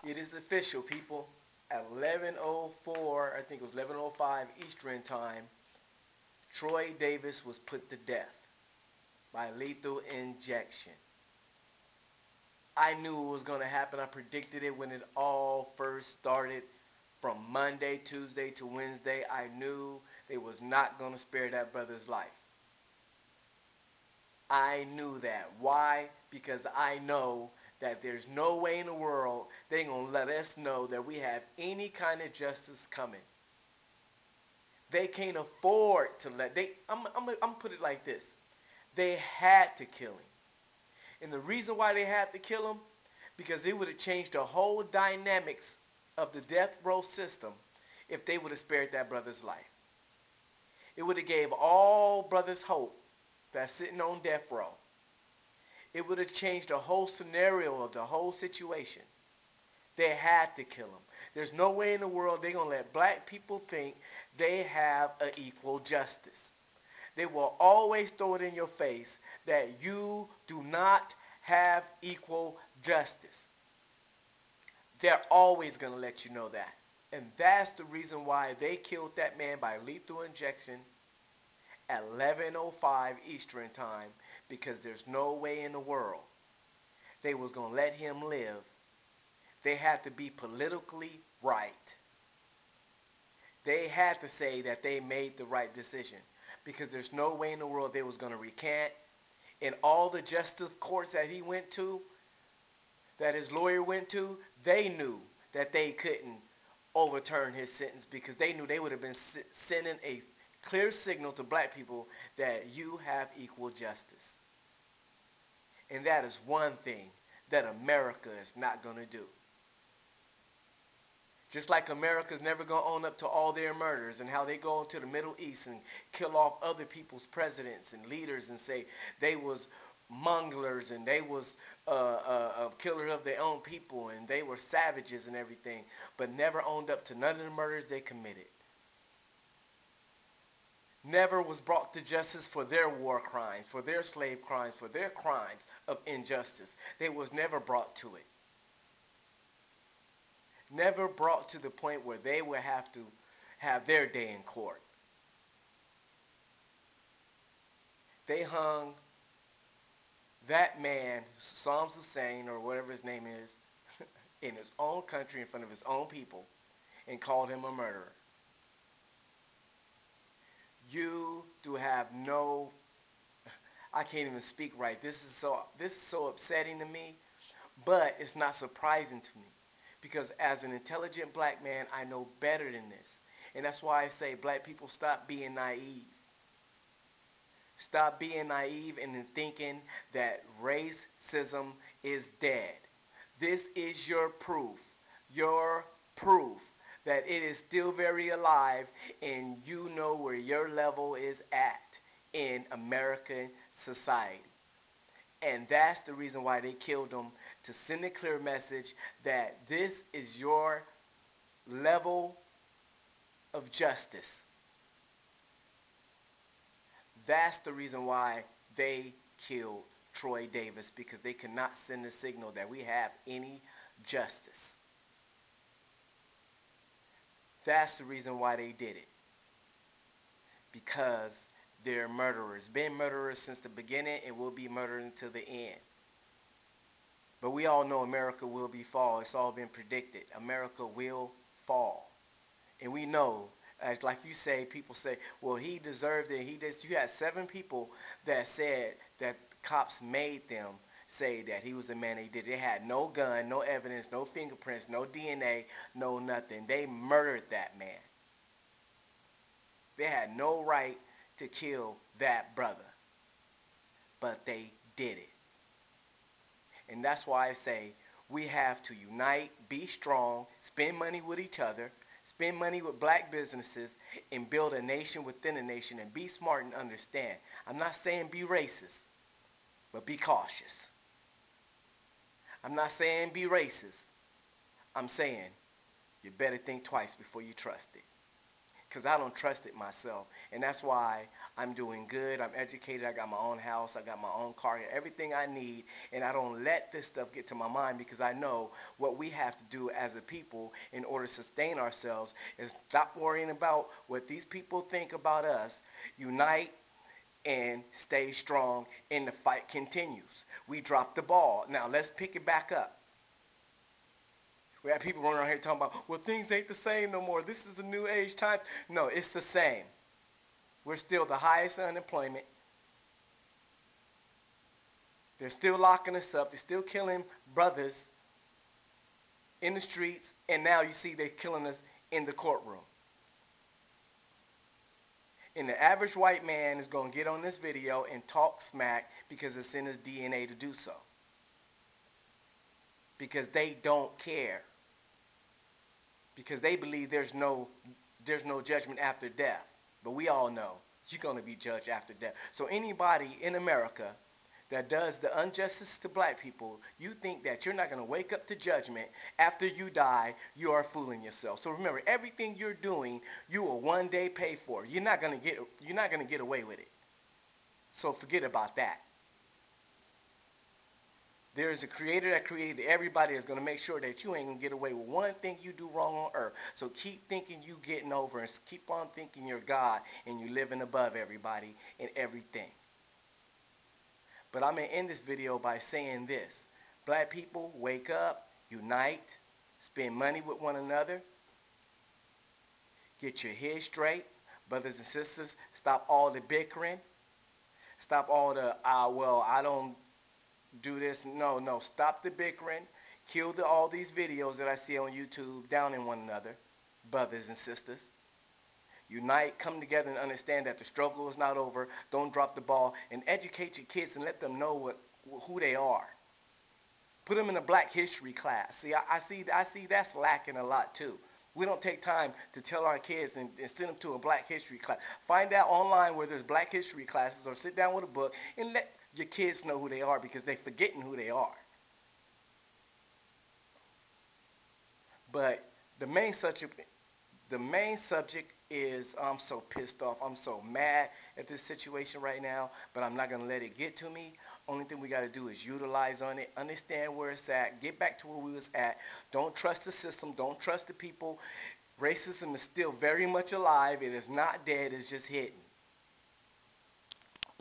It is official, people. At 11:04, I think it was 11:05 Eastern time, Troy Davis was put to death by lethal injection. I knew it was going to happen. I predicted it when it all first started. From Monday, Tuesday to Wednesday, I knew they was not going to spare that brother's life. I knew that. Why? Because I know that there's no way in the world they going to let us know that we have any kind of justice coming. They can't afford to let they. I'm put it like this. They had to kill him, and the reason why they had to kill him, because it would have changed the whole dynamics of the death row system if they would have spared that brother's life. It would have gave all brothers hope that's sitting on death row. It would have changed the whole scenario of the whole situation. They had to kill him. There's no way in the world they're going to let black people think they have an equal justice. They will always throw it in your face that you do not have equal justice. They're always going to let you know that. And that's the reason why they killed that man by lethal injection at 11:05 Eastern time, because there's no way in the world they was going to let him live. They had to be politically right. They had to say that they made the right decision, because there's no way in the world they was going to recant. In all the justice courts that he went to, that his lawyer went to, they knew that they couldn't overturn his sentence, because they knew they would have been sending a clear signal to black people that you have equal justice. And that is one thing that America is not going to do. Just like America's never going to own up to all their murders and how they go into the Middle East and kill off other people's presidents and leaders and say they was monglers and they was killers of their own people and they were savages and everything, but never owned up to none of the murders they committed. Never was brought to justice for their war crimes, for their slave crimes, for their crimes of injustice. They was never brought to it. Never brought to the point where they would have to have their day in court. They hung that man, Saddam Hussein or whatever his name is, in his own country in front of his own people and called him a murderer. You do have no, I can't even speak right. This is so upsetting to me, but it's not surprising to me, because as an intelligent black man, I know better than this. And that's why I say black people, stop being naive. Stop being naive and thinking that racism is dead. This is your proof that it is still very alive, and you know where your level is at in American society. And that's the reason why they killed him, to send a clear message that this is your level of justice. That's the reason why they killed Troy Davis, because they cannot send a signal that we have any justice. That's the reason why they did it. Because they're murderers. Been murderers since the beginning and will be murderers until the end. But we all know America will be fall. It's all been predicted. America will fall. And we know, as like you say, people say, well, he deserved it. He did. You had 7 people that said that cops made them say that he was the man they did. They had no gun, no evidence, no fingerprints, no DNA, no nothing. They murdered that man. They had no right to kill that brother, but they did it. And that's why I say we have to unite, be strong, spend money with each other, spend money with black businesses, and build a nation within a nation, and be smart and understand. I'm not saying be racist, but be cautious. I'm not saying be racist. I'm saying you better think twice before you trust it. because I don't trust it myself. And that's why I'm doing good. I'm educated. I got my own house. I got my own car, everything I need. And I don't let this stuff get to my mind, because I know what we have to do as a people in order to sustain ourselves is stop worrying about what these people think about us. Unite and stay strong, and the fight continues. We dropped the ball. Now let's pick it back up. We have people running around here talking about, well, things ain't the same no more. This is a new age time. No, it's the same. We're still the highest unemployment. They're still locking us up. They're still killing brothers in the streets. And now you see they're killing us in the courtroom. And the average white man is going to get on this video and talk smack because it's in his DNA to do so. Because they don't care. Because they believe there's no judgment after death. But we all know you're going to be judged after death. So anybody in America that does the injustice to black people, you think that you're not going to wake up to judgment after you die, you are fooling yourself. So remember, everything you're doing, you will one day pay for. You're not going to get away with it. So forget about that. There is a creator that created everybody that's going to make sure that you ain't going to get away with one thing you do wrong on earth. So keep thinking you getting over, and keep on thinking you're God and you living above everybody and everything. But I'm going to end this video by saying this. Black people, wake up, unite, spend money with one another, get your head straight. Brothers and sisters, stop all the bickering. Stop all the, well, I don't do this. No, stop the bickering. Kill all these videos that I see on YouTube downing one another, brothers and sisters. Unite, come together, and understand that the struggle is not over. Don't drop the ball, and educate your kids and let them know who they are. Put them in a Black History class. See, I see that's lacking a lot too. We don't take time to tell our kids and send them to a Black History class. Find out online where there's Black History classes, or sit down with a book and let your kids know who they are, because they're forgetting who they are. But the main subject is, I'm so pissed off. I'm so mad at this situation right now, but I'm not going to let it get to me. Only thing we got to do is utilize on it, understand where it's at, get back to where we was at. Don't trust the system. Don't trust the people. Racism is still very much alive. It is not dead. It's just hidden.